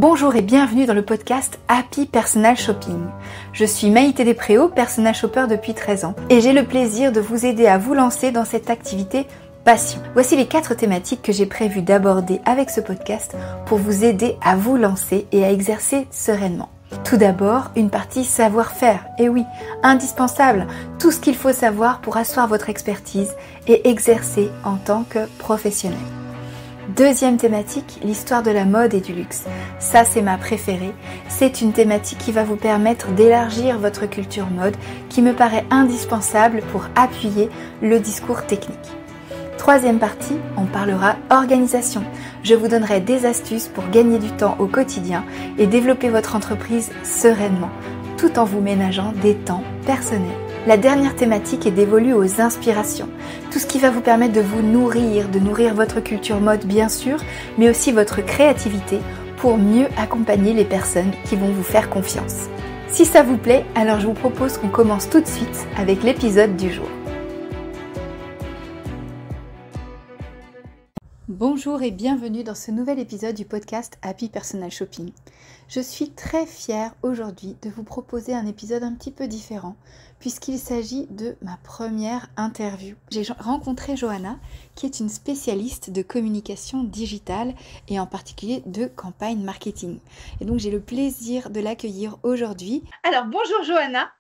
Bonjour et bienvenue dans le podcast Happy Personal Shopping. Je suis Maïté Despréaux, personal shopper depuis 13 ans et j'ai le plaisir de vous aider à vous lancer dans cette activité passion. Voici les 4 thématiques que j'ai prévu d'aborder avec ce podcast pour vous aider à vous lancer et à exercer sereinement. Tout d'abord, une partie savoir-faire. Et oui, indispensable, tout ce qu'il faut savoir pour asseoir votre expertise et exercer en tant que professionnel. Deuxième thématique, l'histoire de la mode et du luxe. Ça, c'est ma préférée. C'est une thématique qui va vous permettre d'élargir votre culture mode, qui me paraît indispensable pour appuyer le discours technique. Troisième partie, on parlera organisation. Je vous donnerai des astuces pour gagner du temps au quotidien et développer votre entreprise sereinement, tout en vous ménageant des temps personnels. La dernière thématique est dévolue aux inspirations. Tout ce qui va vous permettre de vous nourrir, de nourrir votre culture mode bien sûr, mais aussi votre créativité pour mieux accompagner les personnes qui vont vous faire confiance. Si ça vous plaît, alors je vous propose qu'on commence tout de suite avec l'épisode du jour. Bonjour et bienvenue dans ce nouvel épisode du podcast Happy Personal Shopping. Je suis très fière aujourd'hui de vous proposer un épisode un petit peu différent puisqu'il s'agit de ma première interview. J'ai rencontré Johanna qui est une spécialiste de communication digitale et en particulier de campagne marketing. Et donc j'ai le plaisir de l'accueillir aujourd'hui. Alors bonjour Johanna.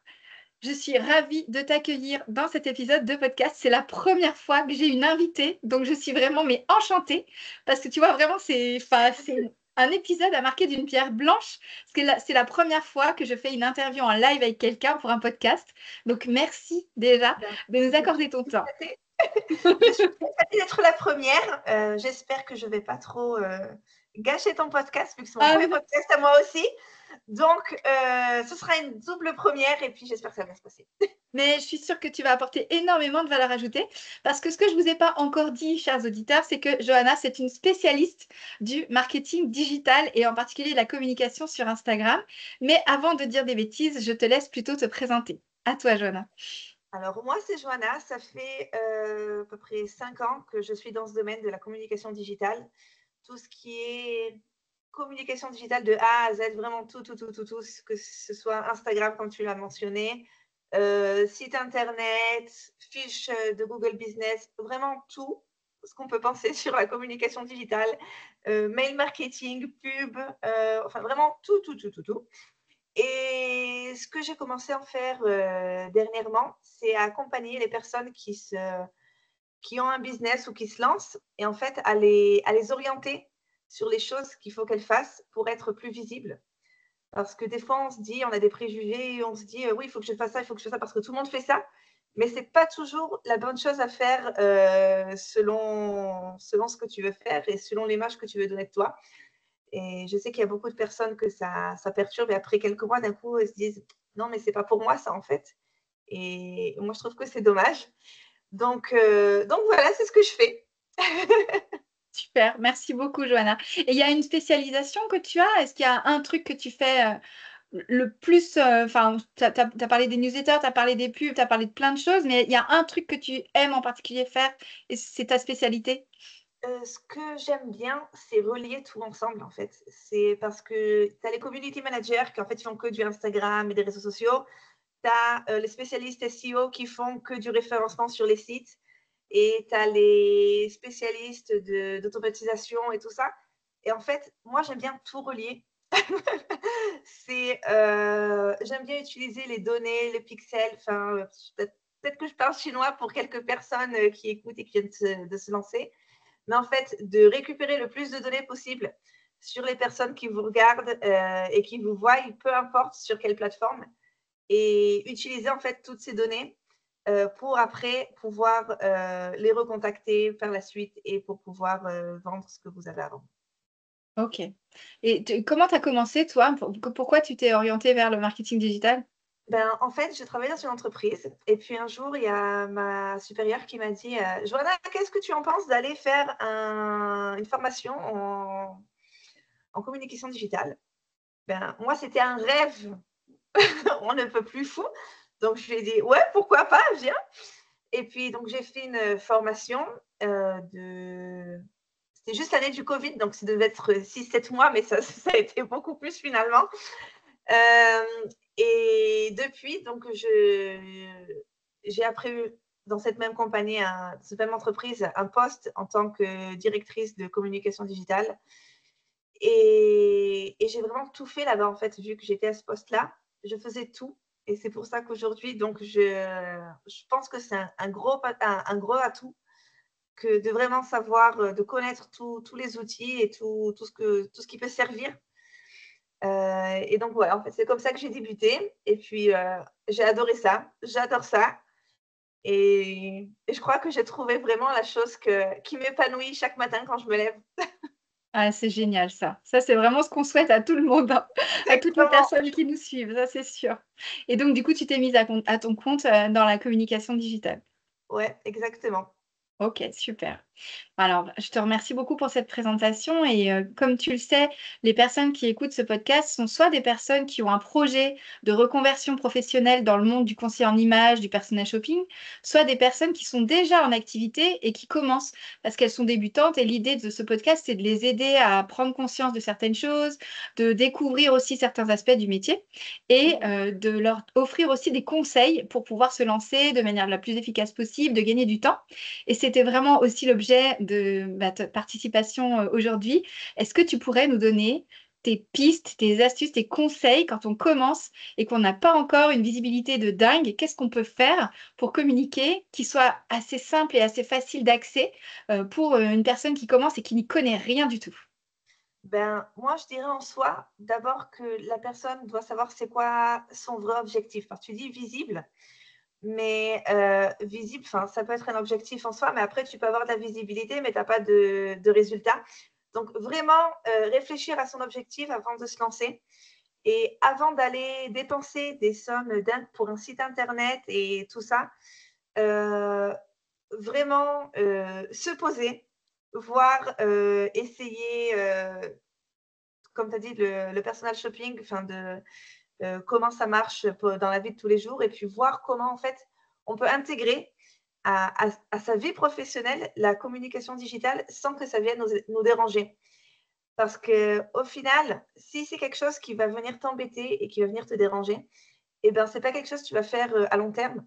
Je suis ravie de t'accueillir dans cet épisode de podcast. C'est la première fois que j'ai une invitée, donc je suis vraiment enchantée parce que tu vois vraiment c'est un épisode à marquer d'une pierre blanche parce que c'est la première fois que je fais une interview en live avec quelqu'un pour un podcast. Donc merci déjà de nous accorder ton temps. Je suis ravie d'être la première. J'espère que je ne vais pas trop gâcher ton podcast vu que c'est mon premier podcast à moi aussi. Donc, ce sera une double première et puis j'espère que ça va se passer. Mais je suis sûre que tu vas apporter énormément de valeur ajoutée parce que ce que je ne vous ai pas encore dit, chers auditeurs, c'est que Johanna, c'est une spécialiste du marketing digital et en particulier de la communication sur Instagram. Mais avant de dire des bêtises, je te laisse plutôt te présenter. À toi, Johanna. Alors, moi, c'est Johanna. Ça fait à peu près 5 ans que je suis dans ce domaine de la communication digitale. Tout ce qui est communication digitale de A à Z, vraiment tout, que ce soit Instagram, comme tu l'as mentionné, site internet, fiche de Google Business, vraiment tout ce qu'on peut penser sur la communication digitale, mail marketing, pub, enfin vraiment tout. Et ce que j'ai commencé à en faire dernièrement, c'est à accompagner les personnes qui ont un business ou qui se lancent et en fait à les orienter sur les choses qu'il faut qu'elles fassent pour être plus visibles. Parce que des fois, on se dit, on a des préjugés, on se dit, oui, il faut que je fasse ça, il faut que je fasse ça, parce que tout le monde fait ça. Mais ce n'est pas toujours la bonne chose à faire selon ce que tu veux faire et selon l'image que tu veux donner de toi. Et je sais qu'il y a beaucoup de personnes que ça perturbe et après quelques mois, d'un coup, elles se disent, non, mais ce n'est pas pour moi ça, en fait. Et moi, je trouve que c'est dommage. Donc voilà, c'est ce que je fais. Super, merci beaucoup, Johanna. Et il y a une spécialisation que tu as? Est-ce qu'il y a un truc que tu fais le plus, enfin, tu as parlé des newsletters, tu as parlé des pubs, tu as parlé de plein de choses, mais il y a un truc que tu aimes en particulier faire et c'est ta spécialité? Ce que j'aime bien, c'est relier tout ensemble, en fait. C'est parce que tu as les community managers qui, en fait, font que du Instagram et des réseaux sociaux. Tu as les spécialistes SEO qui font que du référencement sur les sites. Et tu as les spécialistes d'automatisation et tout ça. Et en fait, moi, j'aime bien tout relier. J'aime bien utiliser les données, les pixels. Enfin, peut-être que je parle chinois pour quelques personnes qui écoutent et qui viennent de se lancer. Mais en fait, de récupérer le plus de données possible sur les personnes qui vous regardent et qui vous voient, peu importe sur quelle plateforme, et utiliser en fait toutes ces données pour après pouvoir les recontacter par la suite et pour pouvoir vendre ce que vous avez à vendre. Ok. Et comment tu as commencé, toi? Pourquoi tu t'es orientée vers le marketing digital? En fait, je travaillais dans une entreprise et puis un jour, il y a ma supérieure qui m'a dit Johanna, qu'est-ce que tu en penses d'aller faire une formation en communication digitale? Moi, c'était un rêve, on ne peut plus fou. Donc, je lui ai dit ouais, pourquoi pas, viens. Et puis, donc, j'ai fait une formation c'était juste l'année du Covid, donc ça devait être 6-7 mois, mais ça a été beaucoup plus finalement. Et depuis, donc, j'ai appris dans cette même compagnie, cette même entreprise, un poste en tant que directrice de communication digitale. Et j'ai vraiment tout fait là-bas, en fait, vu que j'étais à ce poste-là. Je faisais tout. Et c'est pour ça qu'aujourd'hui, donc, je pense que c'est un gros atout que de vraiment savoir, de connaître tous les outils et tout ce qui peut servir. Et donc, voilà, en fait, c'est comme ça que j'ai débuté. Et puis, j'ai adoré ça. J'adore ça. Et je crois que j'ai trouvé vraiment la chose qui m'épanouit chaque matin quand je me lève. Ah, c'est génial ça. Ça, c'est vraiment ce qu'on souhaite à tout le monde, hein, à toutes les Exactement. personnes qui nous suivent, ça c'est sûr. Et donc, du coup, tu t'es mise à ton compte dans la communication digitale. Ouais, exactement. Ok, super. Alors, je te remercie beaucoup pour cette présentation et comme tu le sais, les personnes qui écoutent ce podcast sont soit des personnes qui ont un projet de reconversion professionnelle dans le monde du conseil en images, du personal shopping, soit des personnes qui sont déjà en activité et qui commencent parce qu'elles sont débutantes. Et l'idée de ce podcast, c'est de les aider à prendre conscience de certaines choses, de découvrir aussi certains aspects du métier et de leur offrir aussi des conseils pour pouvoir se lancer de manière la plus efficace possible, de gagner du temps. Et c'était vraiment aussi l'objet de ta participation aujourd'hui. Est-ce que tu pourrais nous donner tes pistes, tes astuces, tes conseils quand on commence et qu'on n'a pas encore une visibilité de dingue? Qu'est-ce qu'on peut faire pour communiquer qui soit assez simple et assez facile d'accès pour une personne qui commence et qui n'y connaît rien du tout? Ben, moi, je dirais en soi, d'abord que la personne doit savoir c'est quoi son vrai objectif. Parce que tu dis visible, mais visible, ça peut être un objectif en soi, mais après, tu peux avoir de la visibilité, mais tu n'as pas de résultat. Donc, vraiment, réfléchir à son objectif avant de se lancer. Et avant d'aller dépenser des sommes dingues pour un site internet et tout ça, euh, vraiment se poser, voir, essayer, comme tu as dit, le personal shopping, comment ça marche dans la vie de tous les jours, et puis voir comment en fait on peut intégrer à sa vie professionnelle la communication digitale sans que ça vienne nous déranger. Parce qu'au final, si c'est quelque chose qui va venir t'embêter et qui va venir te déranger, eh ben, c'est pas quelque chose que tu vas faire à long terme.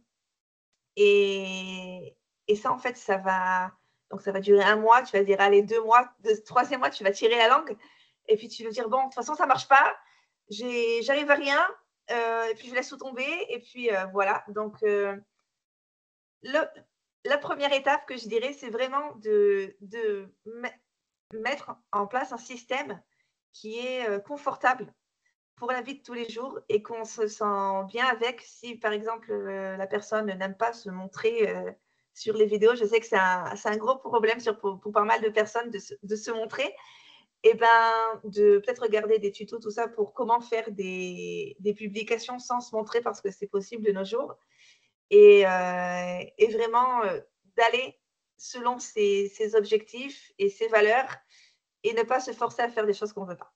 Et, et ça, en fait, ça va durer 1 mois. Tu vas dire, allez, 2 mois, le troisième mois, tu vas tirer la langue. Et puis, tu vas dire, bon, de toute façon, ça marche pas. J'arrive à rien. Et puis, je laisse tout tomber. Et puis, voilà. Donc, la première étape que je dirais, c'est vraiment de mettre en place un système qui est confortable pour la vie de tous les jours et qu'on se sent bien avec. Si, par exemple, la personne n'aime pas se montrer sur les vidéos, je sais que c'est un gros problème pour pas mal de personnes de se montrer. Et ben, de peut-être regarder des tutos, tout ça, pour comment faire des publications sans se montrer parce que c'est possible de nos jours. Et vraiment d'aller selon ses objectifs et ses valeurs et ne pas se forcer à faire des choses qu'on ne veut pas.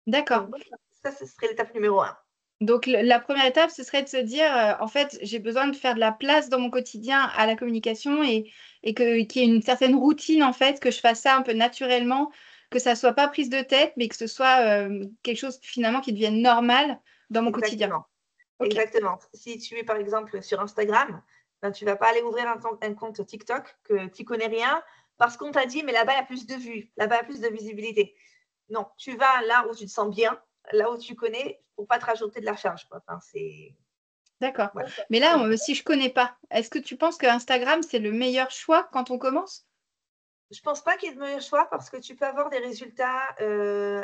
D'accord. Donc, ça, ce serait l'étape numéro 1. Donc, la première étape, ce serait de se dire, en fait, j'ai besoin de faire de la place dans mon quotidien à la communication et qu'il y ait une certaine routine, en fait, que je fasse ça un peu naturellement, que ça soit pas prise de tête, mais que ce soit quelque chose finalement qui devienne normal dans mon quotidien. Exactement. Ok, Exactement. Si tu es, par exemple, sur Instagram, ben, tu ne vas pas aller ouvrir un compte TikTok que tu n'y connais rien parce qu'on t'a dit, mais là-bas, il y a plus de vues, là-bas, il y a plus de visibilité. Non, tu vas là où tu te sens bien, là où tu connais, pour ne pas te rajouter de la charge, quoi. Enfin, c'est… d'accord. Voilà. Mais là, si je connais pas, est-ce que tu penses que Instagram, c'est le meilleur choix quand on commence? Je pense pas qu'il y ait de meilleur choix parce que tu peux avoir des résultats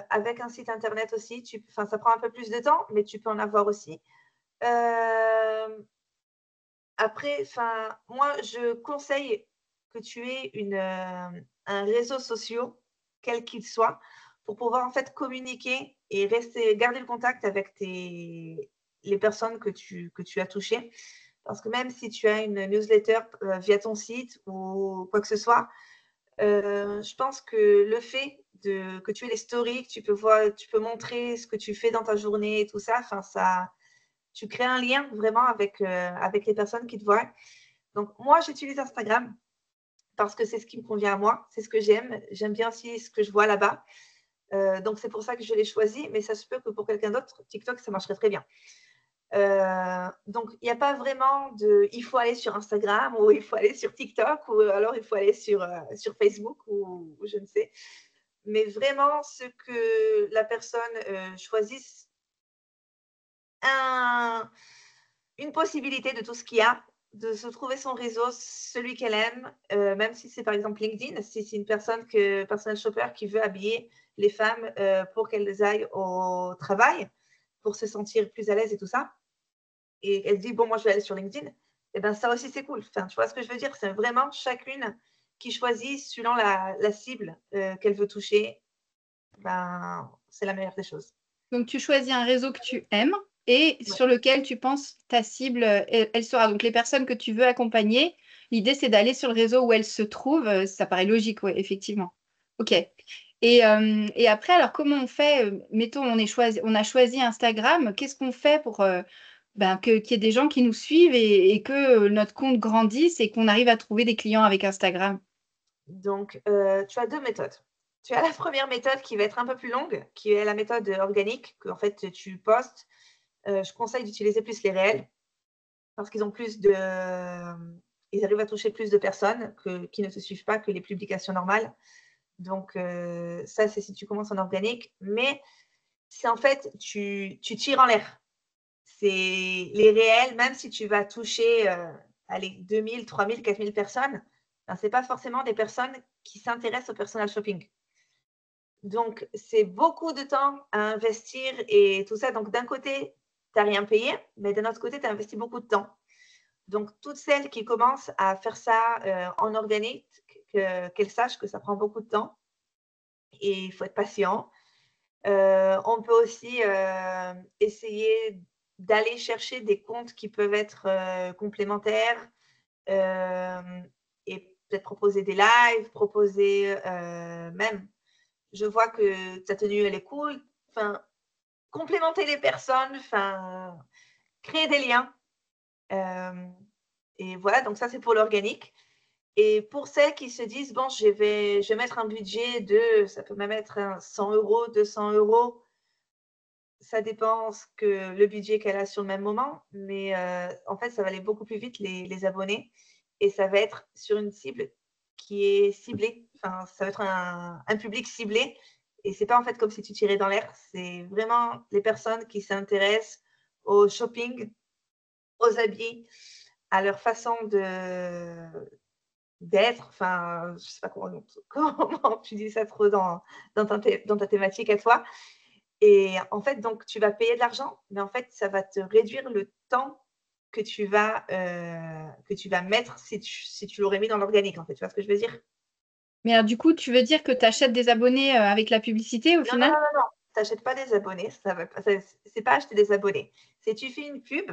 avec un site internet aussi. Ça prend un peu plus de temps, mais tu peux en avoir aussi. Euh, Après, moi, je conseille que tu aies un réseau social, quel qu'il soit, pour pouvoir en fait communiquer et garder le contact avec les personnes que tu as touchées. Parce que même si tu as une newsletter via ton site ou quoi que ce soit, je pense que le fait que tu aies les stories, que tu peux montrer ce que tu fais dans ta journée et tout ça, tu crées un lien vraiment avec les personnes qui te voient. Donc, moi, j'utilise Instagram parce que c'est ce qui me convient à moi, c'est ce que j'aime. J'aime bien aussi ce que je vois là-bas. Donc, c'est pour ça que je l'ai choisi, mais ça se peut que pour quelqu'un d'autre, TikTok, ça marcherait très bien. Donc, il n'y a pas vraiment il faut aller sur Instagram ou il faut aller sur TikTok ou alors il faut aller sur Facebook ou je ne sais. Mais vraiment, ce que la personne choisisse une possibilité de tout ce qu'il y a, de se trouver son réseau, celui qu'elle aime, même si c'est par exemple LinkedIn, si c'est une personal shopper qui veut habiller les femmes pour qu'elles aillent au travail, pour se sentir plus à l'aise et tout ça. Et elle dit, bon, moi, je vais aller sur LinkedIn. Et bien, ça aussi, c'est cool. Enfin, tu vois ce que je veux dire? C'est vraiment chacune qui choisit suivant la cible qu'elle veut toucher. Ben, c'est la meilleure des choses. Donc, tu choisis un réseau que tu aimes et Ouais. sur lequel tu penses ta cible, elle sera. Donc, les personnes que tu veux accompagner, l'idée, c'est d'aller sur le réseau où elles se trouvent. Ça paraît logique, oui, effectivement. OK. Et après, alors, comment on fait? Mettons, on a choisi Instagram. Qu'est-ce qu'on fait pour qu'il y ait des gens qui nous suivent et que notre compte grandisse et qu'on arrive à trouver des clients avec Instagram? Donc, tu as deux méthodes. Tu as la première méthode qui va être un peu plus longue, qui est la méthode organique, que en fait, tu postes. Je conseille d'utiliser plus les réels parce qu'ils ont ils arrivent à toucher plus de personnes qui ne te suivent pas que les publications normales. Donc, ça, c'est si tu commences en organique. Mais c'est en fait, tu tires en l'air. C'est les réels, même si tu vas toucher allez, 2000, 3000, 4000 personnes, ben, ce n'est pas forcément des personnes qui s'intéressent au personal shopping. Donc, c'est beaucoup de temps à investir et tout ça. Donc, d'un côté, tu n'as rien payé, mais d'un autre côté, tu as investi beaucoup de temps. Donc, toutes celles qui commencent à faire ça en organique, qu'elles sachent que ça prend beaucoup de temps et il faut être patient. On peut aussi essayer d'aller chercher des comptes qui peuvent être complémentaires et peut-être proposer des lives, proposer même, je vois que ta tenue, elle est cool. Enfin, complémenter les personnes, enfin, créer des liens. Et voilà, donc ça, c'est pour l'organique. Et pour celles qui se disent, bon, je vais mettre un budget ça peut même être 100 euros, 200 euros. Ça dépend le budget qu'elle a sur le même moment, mais en fait, ça va aller beaucoup plus vite, les abonnés, et ça va être sur une cible qui est ciblée. Enfin, ça va être un public ciblé, et c'est pas en fait comme si tu tirais dans l'air, c'est vraiment les personnes qui s'intéressent au shopping, aux habits, à leur façon d'être. Enfin, je sais pas comment tu dis ça trop dans ta thématique à toi. Et en fait, donc, tu vas payer de l'argent, mais en fait, ça va te réduire le temps que tu vas mettre si tu l'aurais mis dans l'organique, en fait. Tu vois ce que je veux dire? Mais alors, du coup, tu veux dire que tu achètes des abonnés avec la publicité au Non, non, final? non, non, non. Tu n'achètes pas des abonnés. C'est pas acheter des abonnés. C'est tu fais une pub,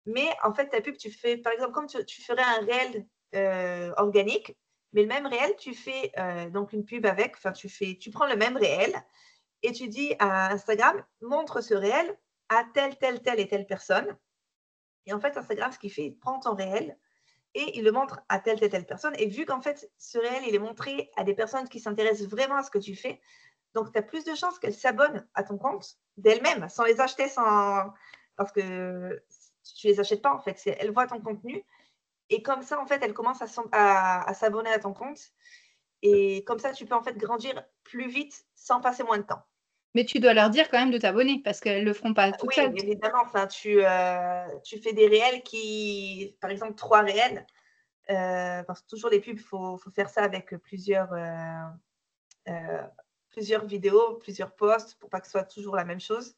mais en fait, ta pub, tu fais, par exemple, comme tu ferais un réel organique, mais le même réel, tu fais donc une pub avec, enfin, tu prends le même réel et tu dis à Instagram, montre ce réel à telle et telle personne. Et en fait, Instagram, ce qu'il fait, il prend ton réel et il le montre à telle et telle personne. Et vu qu'en fait, ce réel, il est montré à des personnes qui s'intéressent vraiment à ce que tu fais, donc tu as plus de chances qu'elles s'abonnent à ton compte d'elles-mêmes, sans les acheter, parce que tu ne les achètes pas, en fait. Elles voient ton contenu et comme ça, en fait, elles commencent à s'abonner à ton compte. Et comme ça, tu peux en fait grandir plus vite sans passer moins de temps. Mais tu dois leur dire quand même de t'abonner parce qu'elles ne le feront pas toutes Oui, seules. évidemment. Enfin, tu fais des réels par exemple, 3 réels, parce que toujours les pubs, il faut faire ça avec plusieurs vidéos, plusieurs posts pour pas que ce soit toujours la même chose.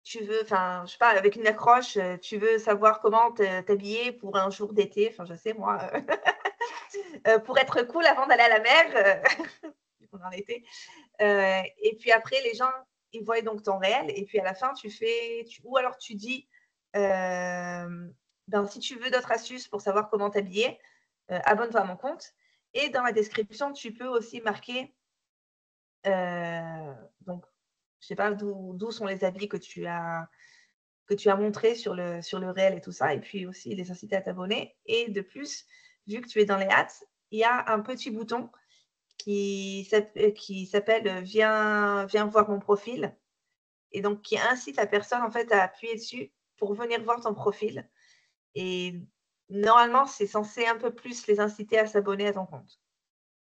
Tu veux, enfin, je sais pas, avec une accroche, tu veux savoir comment t'habiller pour un jour d'été, enfin, je sais moi, pour être cool avant d'aller à la mer, on en été. Et puis après, les gens, ils voient donc ton réel. Et puis à la fin, ou alors tu dis, ben, si tu veux d'autres astuces pour savoir comment t'habiller, abonne-toi à mon compte. Et dans la description, tu peux aussi marquer, donc, je sais pas d'où sont les habits que tu as montrés sur le réel et tout ça. Et puis aussi les inciter à t'abonner. Et de plus, vu que tu es dans les ads, il y a un petit bouton qui s'appelle viens voir mon profil et donc qui incite la personne en fait à appuyer dessus pour venir voir ton profil et normalement, c'est censé un peu plus les inciter à s'abonner à ton compte.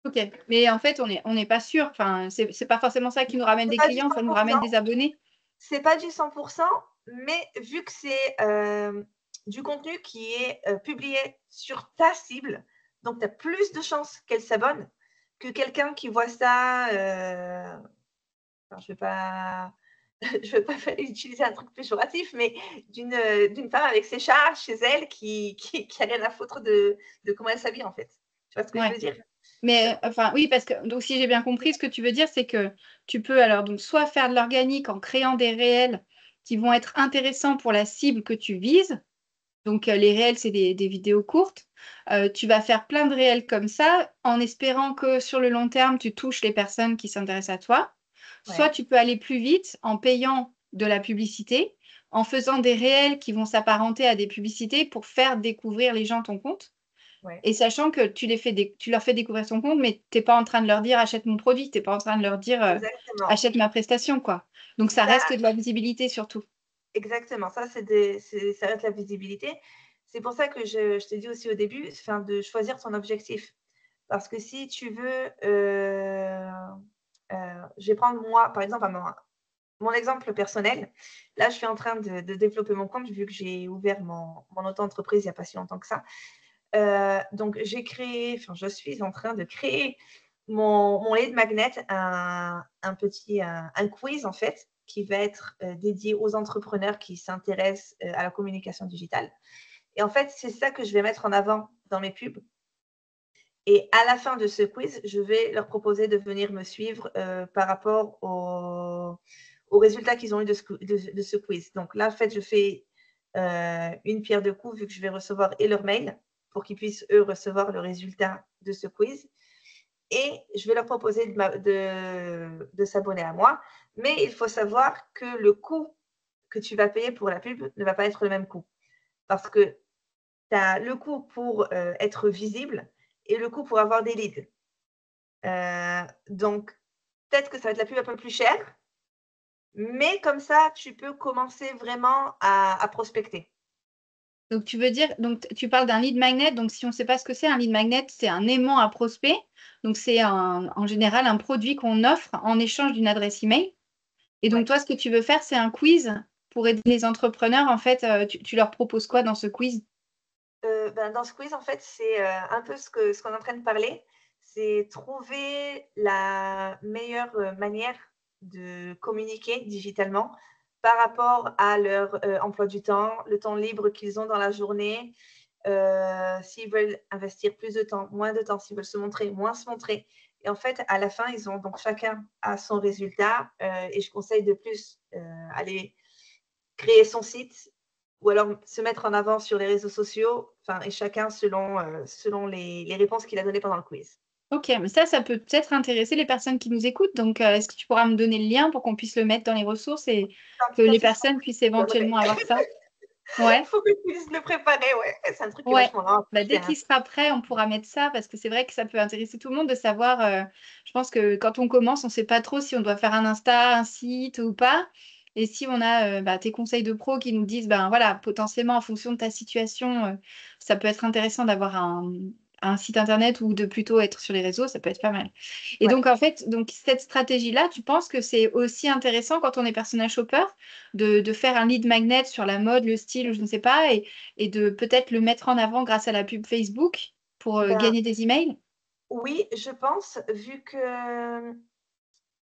OK. Mais en fait, on n'est pas sûr. Enfin, c'est pas forcément ça qui nous ramène C'est des pas du clients, ça nous 100%. ramène des abonnés? C'est pas du 100, mais vu que c'est, du contenu qui est, publié sur ta cible, donc tu as plus de chances qu'elle s'abonne que quelqu'un qui voit ça, enfin je vais pas je veux pas utiliser un truc péjoratif, mais d'une femme avec ses chats chez elle qui a rien à foutre de comment elle s'habille, en fait. Tu vois ce que je Ouais. veux dire? Mais enfin, oui, parce que donc si j'ai bien compris, ce que tu veux dire, c'est que tu peux alors donc soit faire de l'organique en créant des réels qui vont être intéressants pour la cible que tu vises. Donc les réels, c'est des vidéos courtes. Tu vas faire plein de réels comme ça, en espérant que sur le long terme, tu touches les personnes qui s'intéressent à toi. Soit Ouais, tu peux aller plus vite en payant de la publicité, en faisant des réels qui vont s'apparenter à des publicités pour faire découvrir les gens ton compte. ouais, Et sachant que tu leur fais découvrir ton compte, mais tu es pas en train de leur dire: «Achète mon produit», tu es pas en train de leur dire, exactement. «Achète ma prestation», quoi. Donc ça Ça reste de la visibilité surtout. Exactement, ça ça reste la visibilité. C'est pour ça que je t'ai dit aussi au début, enfin, de choisir ton objectif. Parce que si tu veux, je vais prendre moi, par exemple, mon exemple personnel. Là, je suis en train de développer mon compte vu que j'ai ouvert mon auto-entreprise il n'y a pas si longtemps que ça. Donc enfin, je suis en train de créer mon lead magnet, un petit un quiz en fait, qui va être, dédié aux entrepreneurs qui s'intéressent, à la communication digitale et en fait, c'est ça que je vais mettre en avant dans mes pubs et à la fin de ce quiz, je vais leur proposer de venir me suivre, par rapport aux résultats qu'ils ont eu de ce quiz. Donc là, en fait, je fais, une pierre deux coups vu que je vais recevoir et leur mail pour qu'ils puissent, eux, recevoir le résultat de ce quiz et je vais leur proposer de s'abonner à moi. Mais il faut savoir que le coût que tu vas payer pour la pub ne va pas être le même coût parce que tu as le coût pour, être visible et le coût pour avoir des leads. Donc peut-être que ça va être la pub un peu plus chère, mais comme ça, tu peux commencer vraiment à prospecter. Donc tu veux dire donc tu parles d'un lead magnet, donc si on ne sait pas ce que c'est un lead magnet, c'est un aimant à prospect. Donc c'est en général un produit qu'on offre en échange d'une adresse email. Et donc Ouais. toi, ce que tu veux faire, c'est un quiz pour aider les entrepreneurs. En fait, tu leur proposes quoi dans ce quiz? Ben, dans ce quiz, en fait, c'est, un peu ce qu'on est en train de parler. C'est trouver la meilleure, manière de communiquer digitalement par rapport à leur, emploi du temps, le temps libre qu'ils ont dans la journée, s'ils veulent investir plus de temps, moins de temps, s'ils veulent se montrer, moins se montrer et en fait, à la fin, ils ont donc chacun a son résultat, et je conseille de plus, aller créer son site ou alors se mettre en avant sur les réseaux sociaux, enfin, et chacun selon les réponses qu'il a données pendant le quiz. OK, mais ça peut peut-être intéresser les personnes qui nous écoutent. Donc, est-ce que tu pourras me donner le lien pour qu'on puisse le mettre dans les ressources et que Quand les il sera personnes prêt, puissent je te donnerai. éventuellement avoir ça? Ouais, Faut que je puisse le préparer, ouais. C'est un truc qui est ouais. vachement rare. Bah, C'est dès un qu'il sera prêt, on pourra mettre ça parce que c'est vrai que ça peut intéresser tout le monde de savoir, je pense que quand on commence, on ne sait pas trop si on doit faire un Insta, un site ou pas. Et si on a, bah, tes conseils de pro qui nous disent, ben, voilà, potentiellement en fonction de ta situation, ça peut être intéressant d'avoir un site internet ou de plutôt être sur les réseaux, ça peut être pas mal. Et ouais. donc en fait, donc cette stratégie-là, tu penses que c'est aussi intéressant quand on est personal shopper de faire un lead magnet sur la mode, le style ou je ne sais pas et de peut-être le mettre en avant grâce à la pub Facebook pour, Ben, gagner des emails? oui, je pense, vu que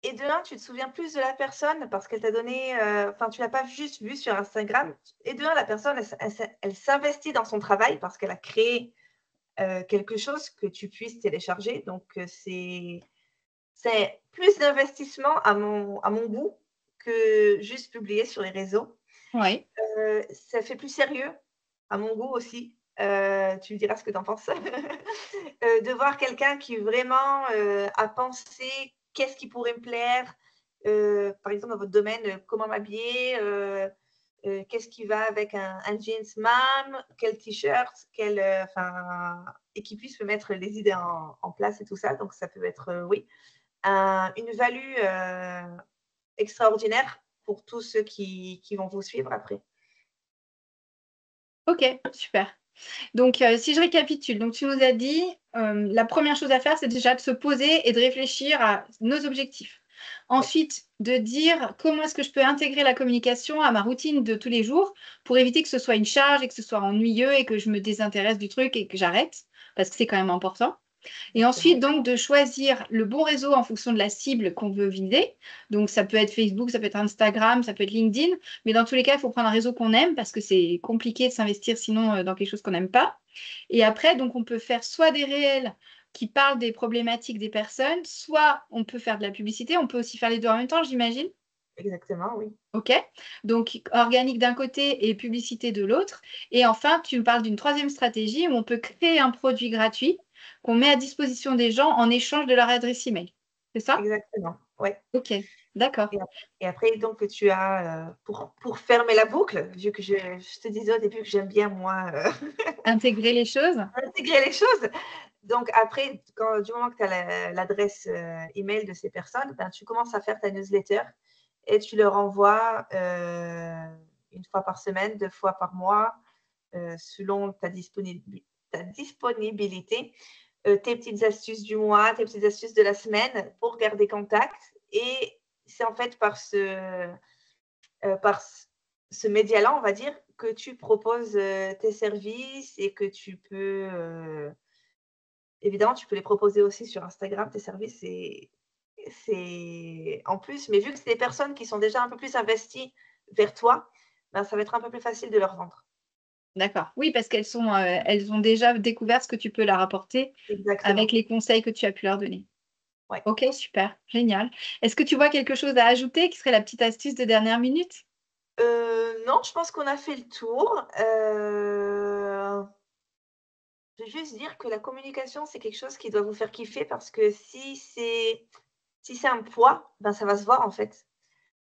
et de 1, tu te souviens plus de la personne parce qu'elle t'a donné, enfin, tu l'as pas juste vue sur Instagram et de 1, la personne, elle s'investit dans son travail parce qu'elle a créé, quelque chose que tu puisses télécharger donc c'est plus d'investissement à mon goût que juste publier sur les réseaux. Ouais. Ça fait plus sérieux à mon goût aussi. Tu me diras ce que tu en penses. De voir quelqu'un qui vraiment, a pensé qu'est-ce qui pourrait me plaire, par exemple dans votre domaine, comment m'habiller, qu'est-ce qui va avec un jeans mam, quel t-shirt, et qui puisse me mettre les idées en place et tout ça. Donc, ça peut être, oui, une value extraordinaire pour tous ceux qui vont vous suivre après. Ok, super. Donc, si je récapitule, donc tu nous as dit, la première chose à faire, c'est déjà de se poser et de réfléchir à nos objectifs. Oui, Ensuite, de dire comment est-ce que je peux intégrer la communication à ma routine de tous les jours pour éviter que ce soit une charge et que ce soit ennuyeux et que je me désintéresse du truc et que j'arrête, parce que c'est quand même important. Et ensuite, exactement. donc, de choisir le bon réseau en fonction de la cible qu'on veut viser. Donc, ça peut être Facebook, ça peut être Instagram, ça peut être LinkedIn. Mais dans tous les cas, il faut prendre un réseau qu'on aime parce que c'est compliqué de s'investir sinon dans quelque chose qu'on n'aime pas. Et après, donc, on peut faire soit des réels qui parlent des problématiques des personnes, soit on peut faire de la publicité. On peut aussi faire les deux en même temps, j'imagine. Exactement, oui. OK. Donc, organique d'un côté et publicité de l'autre. Et enfin, tu me parles d'une troisième stratégie où on peut créer un produit gratuit qu'on met à disposition des gens en échange de leur adresse email. C'est ça? Exactement, ouais. OK. D'accord. Et après, donc, tu as, pour fermer la boucle, vu que je te disais au début que j'aime bien, moi, Intégrer les choses. intégrer les choses. Donc, après, du moment que tu as l'adresse email de ces personnes, ben, tu commences à faire ta newsletter et tu leur envoies une fois par semaine, 2 fois par mois, selon ta disponibilité, tes petites astuces du mois, tes petites astuces de la semaine pour garder contact. Et c'est en fait par ce média-là, on va dire, que tu proposes tes services et que tu peux, évidemment, tu peux les proposer aussi sur Instagram, tes services, c'est en plus, mais vu que c'est des personnes qui sont déjà un peu plus investies vers toi, ben, ça va être un peu plus facile de leur vendre. D'accord. Oui, parce elles ont déjà découvert ce que tu peux leur apporter avec Exactement. les conseils que tu as pu leur donner. Ouais. OK, super, génial. Est-ce que tu vois quelque chose à ajouter qui serait la petite astuce de dernière minute? Non, je pense qu'on a fait le tour. Je veux juste dire que la communication, c'est quelque chose qui doit vous faire kiffer parce que si c'est un poids, ben, ça va se voir en fait.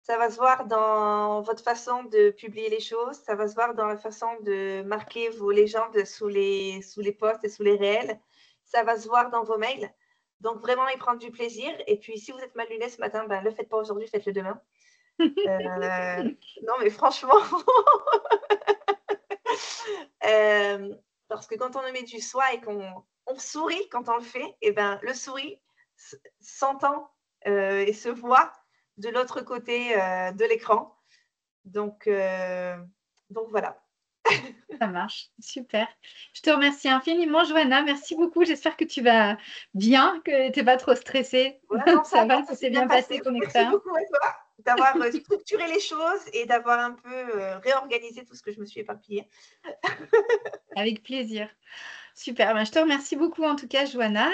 Ça va se voir dans votre façon de publier les choses, ça va se voir dans la façon de marquer vos légendes sous les posts et sous les réels. Ça va se voir dans vos mails. Donc vraiment y prendre du plaisir et puis si vous êtes mal luné ce matin, ben, le faites pas aujourd'hui, faites-le demain. Non mais franchement, parce que quand on met du soi et qu'on sourit quand on le fait, et ben, le sourire s'entend et se voit de l'autre côté de l'écran. Donc, voilà. Ça marche, super. Je te remercie infiniment, Johanna. Merci beaucoup. J'espère que tu vas bien, que tu es pas trop stressée. Ouais, non, Ça va, ça ça s'est s'est bien bien passé. passé ton Merci expérience? beaucoup à toi d'avoir structuré les choses et d'avoir un peu réorganisé tout ce que je me suis éparpillée. Avec plaisir. Super, ben, je te remercie beaucoup en tout cas, Johanna.